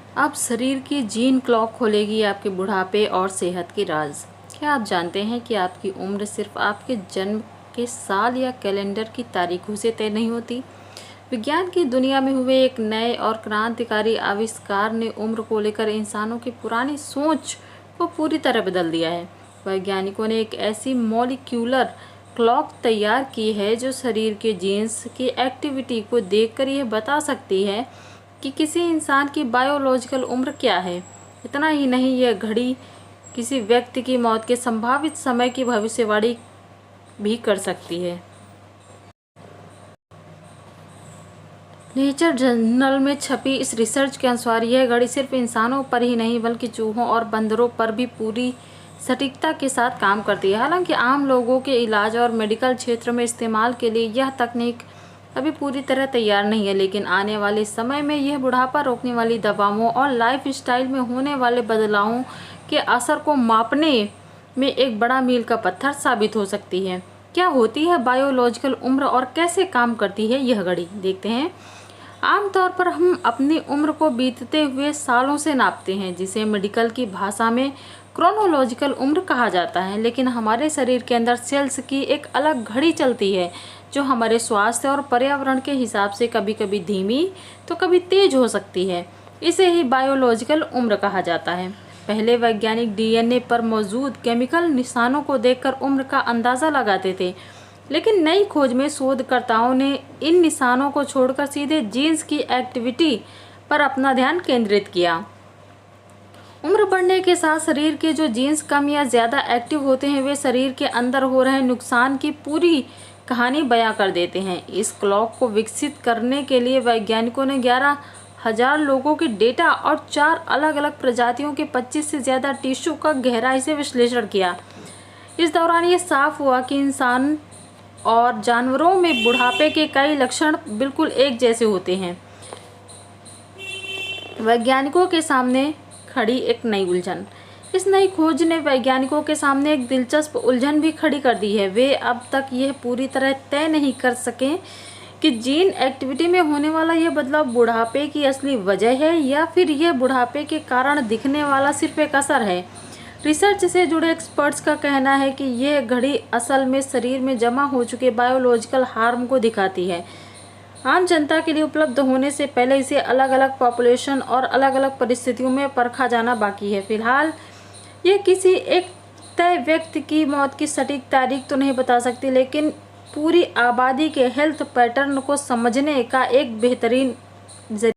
अब शरीर की जीन क्लॉक खोलेगी आपके बुढ़ापे और सेहत के राज। क्या आप जानते हैं कि आपकी उम्र सिर्फ आपके जन्म के साल या कैलेंडर की तारीखों से तय नहीं होती? विज्ञान की दुनिया में हुए एक नए और क्रांतिकारी आविष्कार ने उम्र को लेकर इंसानों की पुरानी सोच को पूरी तरह बदल दिया है। वैज्ञानिकों ने एक ऐसी मॉलिक्यूलर क्लॉक तैयार की है जो शरीर के जीन्स की एक्टिविटी को देखकर यह बता सकती है कि किसी इंसान की बायोलॉजिकल उम्र क्या है। इतना ही नहीं, यह घड़ी किसी व्यक्ति की मौत के संभावित समय की भविष्यवाणी भी कर सकती है। नेचर जर्नल में छपी इस रिसर्च के अनुसार यह घड़ी सिर्फ इंसानों पर ही नहीं बल्कि चूहों और बंदरों पर भी पूरी सटीकता के साथ काम करती है। हालांकि आम लोगों के इलाज और मेडिकल क्षेत्र में इस्तेमाल के लिए यह तकनीक अभी पूरी तरह तैयार नहीं है, लेकिन आने वाले समय में यह बुढ़ापा रोकने वाली दवाओं और लाइफस्टाइल में होने वाले बदलावों के असर को मापने में एक बड़ा मील का पत्थर साबित हो सकती है। क्या होती है बायोलॉजिकल उम्र और कैसे काम करती है यह घड़ी, देखते हैं। आमतौर पर हम अपनी उम्र को बीतते हुए सालों से नापते हैं, जिसे मेडिकल की भाषा में क्रोनोलॉजिकल उम्र कहा जाता है। लेकिन हमारे शरीर के अंदर सेल्स की एक अलग घड़ी चलती है जो हमारे स्वास्थ्य और पर्यावरण के हिसाब से कभी कभी धीमी तो कभी तेज हो सकती है। इसे ही बायोलॉजिकल उम्र कहा जाता है। पहले वैज्ञानिक डीएनए पर मौजूद केमिकल निशानों को देखकर उम्र का अंदाज़ा लगाते थे, लेकिन नई खोज में शोधकर्ताओं ने इन निशानों को छोड़कर सीधे जीन्स की एक्टिविटी पर अपना ध्यान केंद्रित किया। उम्र बढ़ने के साथ शरीर के जो जीन्स कम या ज़्यादा एक्टिव होते हैं वे शरीर के अंदर हो रहे नुकसान की पूरी कहानी बयां कर देते हैं। इस क्लॉक को विकसित करने के लिए वैज्ञानिकों ने 11,000 लोगों के डेटा और 4 अलग अलग प्रजातियों के 25 से ज़्यादा टिश्यू का गहराई से विश्लेषण किया। इस दौरान ये साफ हुआ कि इंसान और जानवरों में बुढ़ापे के कई लक्षण बिल्कुल एक जैसे होते हैं। वैज्ञानिकों के सामने खड़ी एक नई उलझन। इस नई खोज ने वैज्ञानिकों के सामने एक दिलचस्प उलझन भी खड़ी कर दी है। वे अब तक यह पूरी तरह तय नहीं कर सके कि जीन एक्टिविटी में होने वाला यह बदलाव बुढ़ापे की असली वजह है या फिर यह बुढ़ापे के कारण दिखने वाला सिर्फ एक असर है। रिसर्च से जुड़े एक्सपर्ट्स का कहना है कि यह घड़ी असल में शरीर में जमा हो चुके बायोलॉजिकल हार्म को दिखाती है। आम जनता के लिए उपलब्ध होने से पहले इसे अलग अलग पॉपुलेशन और अलग अलग परिस्थितियों में परखा जाना बाकी है। फिलहाल यह किसी एक तय व्यक्ति की मौत की सटीक तारीख तो नहीं बता सकती, लेकिन पूरी आबादी के हेल्थ पैटर्न को समझने का एक बेहतरीन जरिया